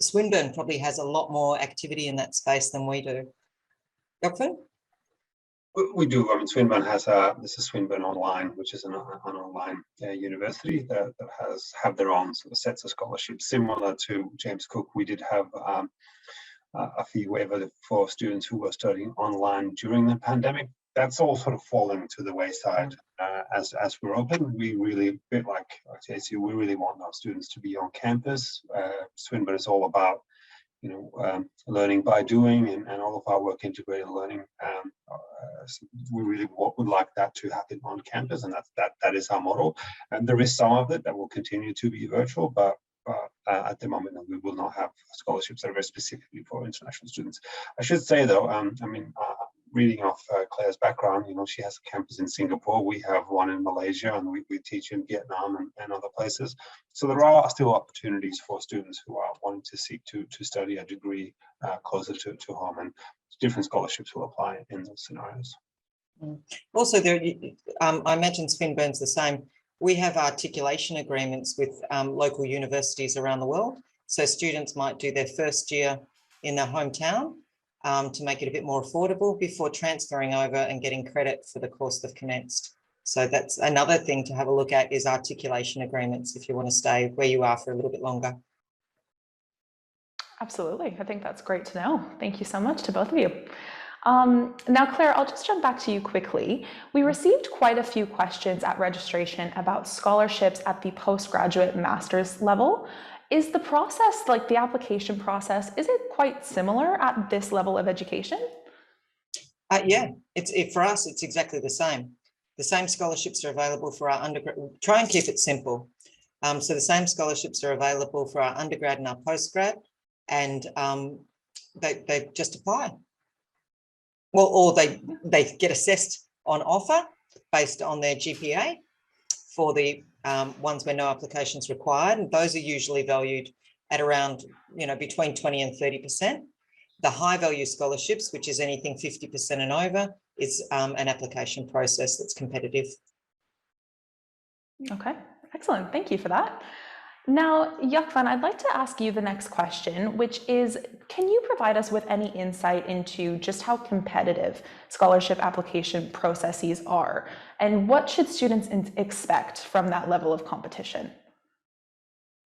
Swinburne probably has a lot more activity in that space than we do. Dr. We do. I mean, Swinburne has this is Swinburne Online, which is an online university that have their own sort of sets of scholarships similar to James Cook. We did have a fee waiver for students who were studying online during the pandemic, that's all sort of falling to the wayside as we're open. We really, a bit like AECC, we really want our students to be on campus. Swinburne is all about, learning by doing, and all of our work integrated learning. So we really would like that to happen on campus, and that is our model. And there is some of it that will continue to be virtual, but at the moment we will not have scholarships that are very specifically for international students. I should say though, reading off Claire's background, she has a campus in Singapore. We have one in Malaysia, and we teach in Vietnam and other places. So there are still opportunities for students who are wanting to seek to study a degree closer to home, and different scholarships will apply in those scenarios. Also, there, I imagine Swinburne's the same. We have articulation agreements with local universities around the world. So students might do their first year in their hometown to make it a bit more affordable before transferring over and getting credit for the course they've commenced. So that's another thing to have a look at, is articulation agreements if you want to stay where you are for a little bit longer. Absolutely. I think that's great to know. Thank you so much to both of you. Now, Claire, I'll just jump back to you quickly. We received quite a few questions at registration about scholarships at the postgraduate master's level. Is the process, like the application process, is it quite similar at this level of education? Yeah, for us, it's exactly the same. The same scholarships are available for our undergrad. Try and keep it simple. So the same scholarships are available for our undergrad and our postgrad, and they just apply. Well, or they get assessed on offer based on their GPA for the ones where no application is required, and those are usually valued at around, between 20 and 30%. The high value scholarships, which is anything 50% and over, is an application process that's competitive. Okay, excellent. Thank you for that. Now, Yakvan, I'd like to ask you the next question, which is, can you provide us with any insight into just how competitive scholarship application processes are, and what should students expect from that level of competition?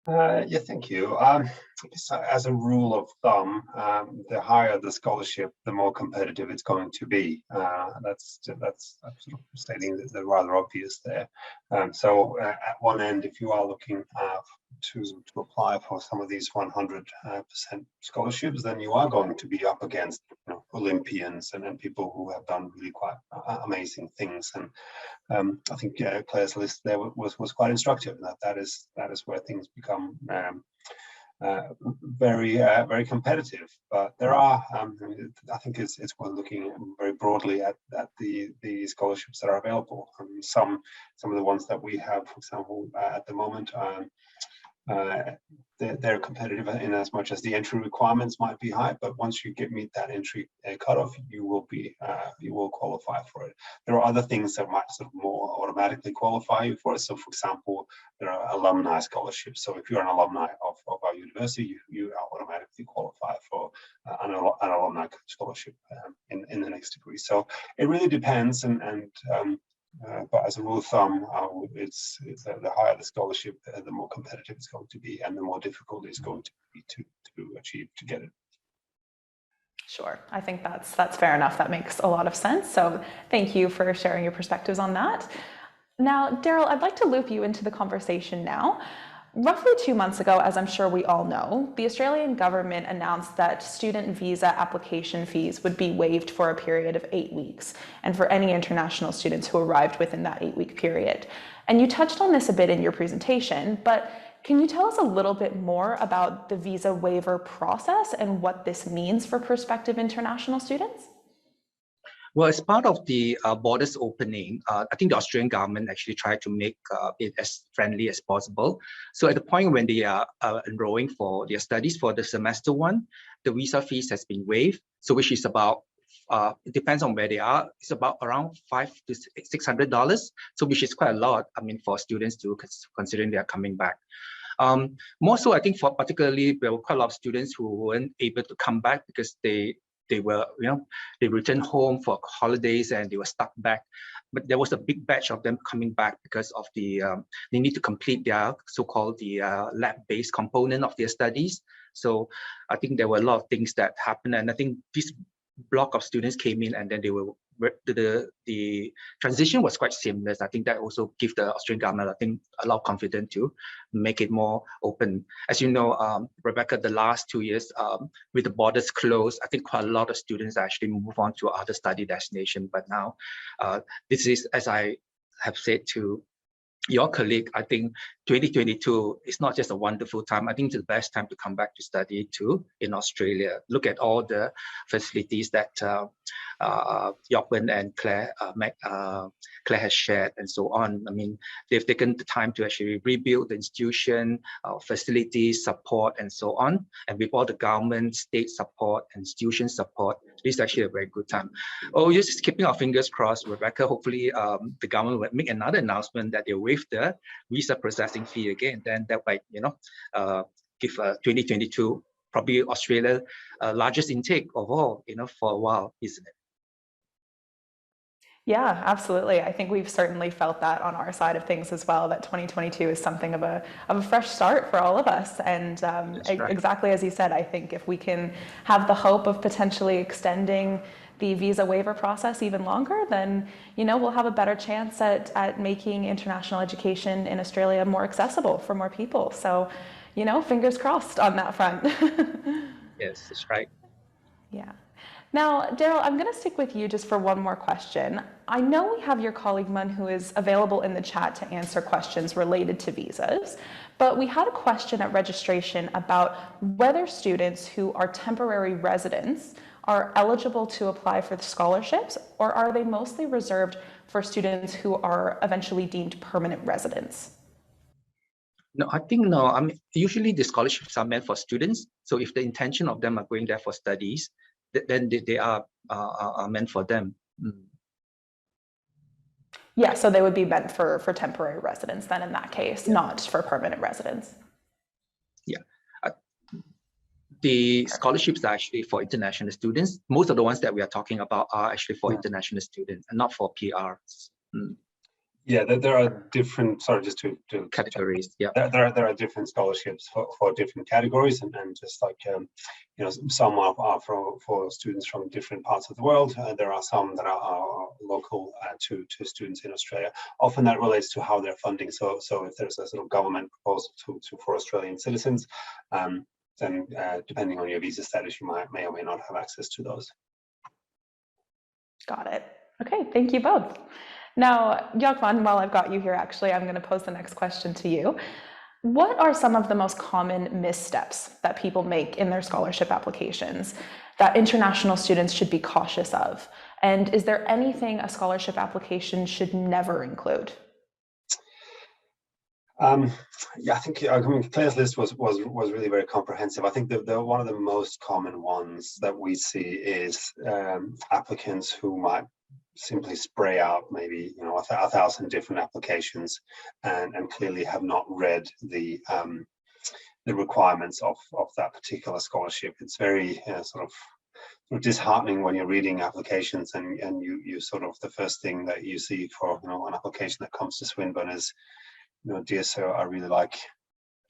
Yeah, thank you. As a rule of thumb, the higher the scholarship, the more competitive it's going to be. That's sort of stating the rather obvious there. So at one end, if you are looking to apply for some of these 100% scholarships, then you are going to be up against Olympians and people who have done really quite amazing things. And I think Claire's list there was quite instructive. That is where things become very competitive. But there are, I think it's worth looking very broadly at the scholarships that are available. Some of the ones that we have, for example, at the moment, they're competitive in as much as the entry requirements might be high, but once you meet that entry cutoff, you will qualify for it. There are other things that might sort of more automatically qualify you for it. So, for example, there are alumni scholarships. So, if you're an alumni of our university, you automatically qualify for an alumni scholarship in the next degree. So, it really depends, but as a rule of thumb, it's the higher the scholarship, the more competitive it's going to be, and the more difficult it's going to be to achieve to get it. Sure, I think that's fair enough. That makes a lot of sense. So thank you for sharing your perspectives on that. Now, Daryl, I'd like to loop you into the conversation now. Roughly 2 months ago, as I'm sure we all know, the Australian government announced that student visa application fees would be waived for a period of 8 weeks, and for any international students who arrived within that 8-week period. And you touched on this a bit in your presentation, but can you tell us a little bit more about the visa waiver process and what this means for prospective international students? Well, as part of the borders opening, I think the Australian government actually tried to make it as friendly as possible. So at the point when they are enrolling for their studies for the semester one, the visa fees has been waived. So which is about, it depends on where they are, it's about around $500 to $600. So which is quite a lot, I mean, for students to considering they are coming back. More so, I think for particularly, there were quite a lot of students who weren't able to come back because they were, they returned home for holidays and they were stuck back. But there was a big batch of them coming back because of the, they need to complete their so-called the lab-based component of their studies. So I think there were a lot of things that happened. And I think this block of students came in and then they were the transition was quite seamless. I think that also gives the Australian government, I think, a lot of confidence to make it more open. As you know, Rebecca, the last 2 years with the borders closed, I think quite a lot of students actually move on to other study destinations. But now, this is, as I have said to your colleague, I think 2022 is not just a wonderful time. I think it's the best time to come back to study too in Australia. Look at all the facilities that Yokwen and Claire has shared and so on. I mean, they've taken the time to actually rebuild the institution, facilities, support, and so on. And with all the government, state support, institution support, this is actually a very good time. Oh, just keeping our fingers crossed, Rebecca. Hopefully, the government will make another announcement that they waive the visa processing fee again. Then that might, give 2022 probably Australia's largest intake of all, for a while, isn't it? Yeah, absolutely. I think we've certainly felt that on our side of things as well, that 2022 is something of a fresh start for all of us. And right. Exactly as you said, I think if we can have the hope of potentially extending the visa waiver process even longer, then, we'll have a better chance at making international education in Australia more accessible for more people. So, fingers crossed on that front. Yes, that's right. Yeah. Now, Daryl, I'm going to stick with you just for one more question. I know we have your colleague Mun who is available in the chat to answer questions related to visas, but we had a question at registration about whether students who are temporary residents are eligible to apply for the scholarships, or are they mostly reserved for students who are eventually deemed permanent residents? No, I think no. I mean, usually the scholarships are meant for students. So if the intention of them are going there for studies, then they are meant for them. Mm. Yeah, so they would be meant for temporary residents then in that case, not for permanent residents. Yeah. The scholarships are actually for international students. Most of the ones that we are talking about are actually for international students and not for PRs. Mm. Yeah, there are different, sorry, just to categories. Yeah, there are different scholarships for different categories, and just like some are for students from different parts of the world. There are some that are local to students in Australia. Often that relates to how they're funding. So if there's a sort of government proposal for Australian citizens, then depending on your visa status, you may or may not have access to those. Got it. Okay, thank you both. Now, Yakvan, while I've got you here, actually, I'm going to pose the next question to you. What are some of the most common missteps that people make in their scholarship applications that international students should be cautious of? And is there anything a scholarship application should never include? Yeah, I think Claire's list was really very comprehensive. I think the one of the most common ones that we see is applicants who might simply spray out maybe 1,000 different applications and clearly have not read the requirements of that particular scholarship. It's very sort of disheartening when you're reading applications and you sort of, the first thing that you see for an application that comes to Swinburne is, dear sir, I really like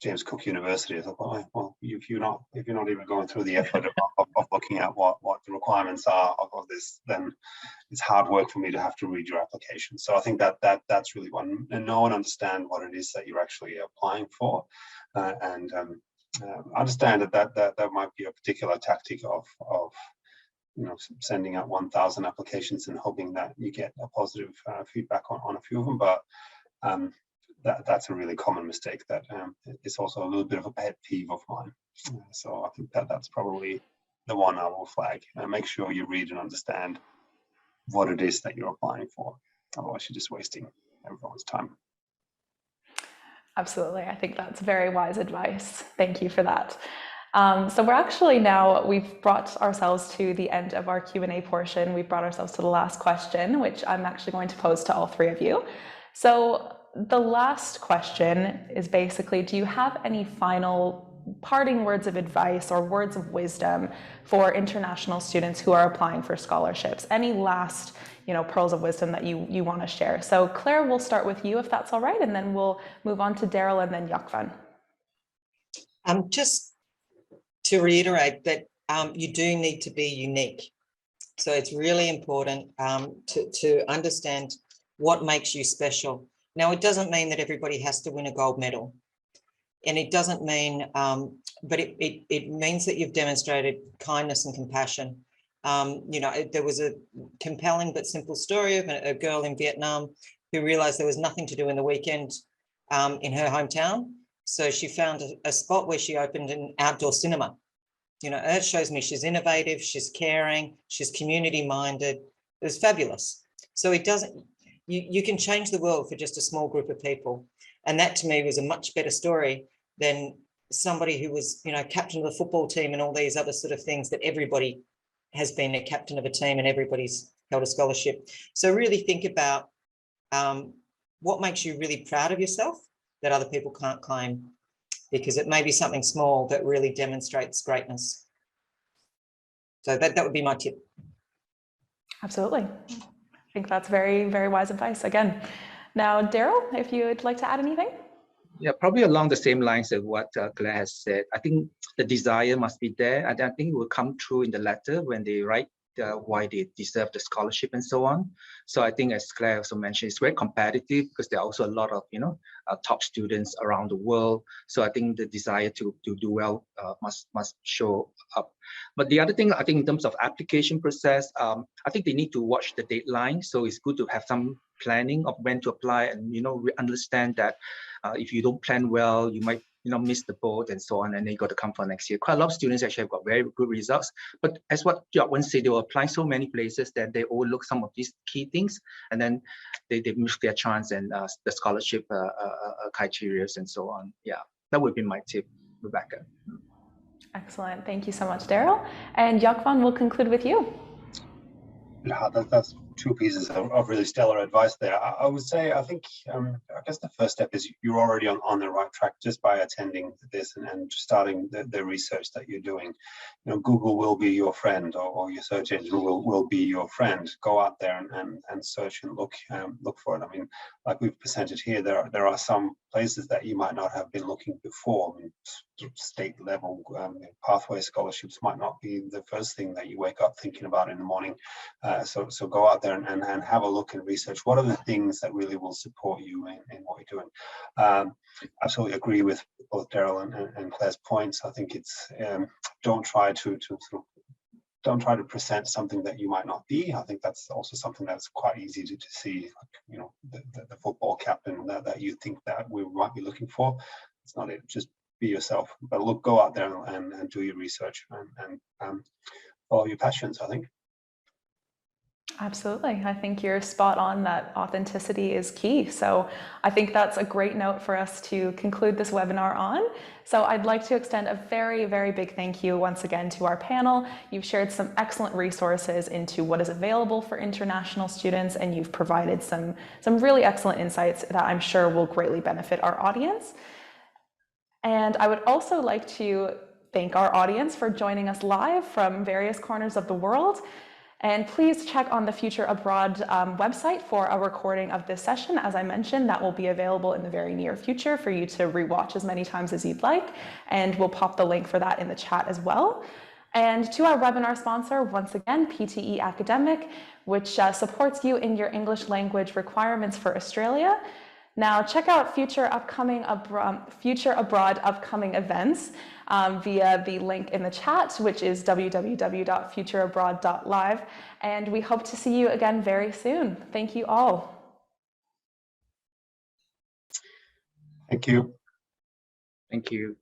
James Cook University. I thought, well, if you're not even going through the effort of looking at what the requirements are of this, then it's hard work for me to have to read your application. So I think that's really one, and know and understand what it is that you're actually applying for, and understand that might be a particular tactic of sending out 1,000 applications and hoping that you get a positive feedback on a few of them, but that's a really common mistake that is also a little bit of a pet peeve of mine. So I think that's probably the one I will flag. Make sure you read and understand what it is that you're applying for. Otherwise, you're just wasting everyone's time. Absolutely. I think that's very wise advice. Thank you for that. So we're actually we've brought ourselves to the end of our Q&A portion. We've brought ourselves to the last question, which I'm actually going to pose to all three of you. So the last question is basically, do you have any final parting words of advice or words of wisdom for international students who are applying for scholarships? Any last, pearls of wisdom that you want to share? So Claire, we'll start with you if that's all right, and then we'll move on to Daryl and then Yakvan. Just to reiterate that you do need to be unique. So it's really important to understand what makes you special. Now, it doesn't mean that everybody has to win a gold medal. And it doesn't mean, but it means that you've demonstrated kindness and compassion. You know, there was a compelling but simple story of a girl in Vietnam who realized there was nothing to do in the weekend in her hometown. So she found a spot where she opened an outdoor cinema. You know, that shows me she's innovative, she's caring, she's community minded. It was fabulous. So it doesn't, you can change the world for just a small group of people. And that to me was a much better story than somebody who was, you know, captain of the football team and all these other sort of things that everybody has been a captain of a team and everybody's held a scholarship. So really think about what makes you really proud of yourself that other people can't claim, because it may be something small that really demonstrates greatness. So that would be my tip. Absolutely. I think that's very, very wise advice again. Now, Daryl, if you would like to add anything? Yeah, probably along the same lines of what Claire has said. I think the desire must be there, and I think it will come through in the letter when they write why they deserve the scholarship and so on. So I think, as Claire also mentioned, it's very competitive because there are also a lot of top students around the world. So I think the desire to do well must show up. But the other thing, I think in terms of application process, I think they need to watch the deadline. So it's good to have some planning of when to apply, and we understand that if you don't plan well, you might miss the boat and so on, and then you got to come for next year. Quite a lot of students actually have got very good results, but as what Jacqueline said, they will apply so many places that they overlook some of these key things, and then they miss their chance and the scholarship criteria and so on. Yeah, that would be my tip, Rebecca. Excellent. Thank you so much, Daryl. And Jacqueline, we'll conclude with you. Yeah, that's two pieces of really stellar advice there. I would say, I think, I guess the first step is you're already on the right track just by attending this and starting the research that you're doing. Google will be your friend, or your search engine will be your friend. Go out there and search and look for it. I mean, like we've presented here, there are some places that you might not have been looking before. I mean, state level pathway scholarships might not be the first thing that you wake up thinking about in the morning. So go out there and have a look and research what are the things that really will support you in what you're doing. Absolutely agree with both Daryl and Claire's points. I think it's don't try to present something that you might not be. I think that's also something that's quite easy to see. Like, the football captain that you think that we might be looking for. It's not it. Just be yourself. But go out there and do your research and follow your passions, I think. Absolutely. I think you're spot on that authenticity is key. So I think that's a great note for us to conclude this webinar on. So I'd like to extend a very, very big thank you once again to our panel. You've shared some excellent resources into what is available for international students, and you've provided some really excellent insights that I'm sure will greatly benefit our audience. And I would also like to thank our audience for joining us live from various corners of the world. And please check on the FutureAbroad website for a recording of this session. As I mentioned, that will be available in the very near future for you to rewatch as many times as you'd like. And we'll pop the link for that in the chat as well. And to our webinar sponsor, once again, PTE Academic, which supports you in your English language requirements for Australia. Now, check out FutureAbroad upcoming events via the link in the chat, which is www.futureabroad.live. And we hope to see you again very soon. Thank you all. Thank you. Thank you.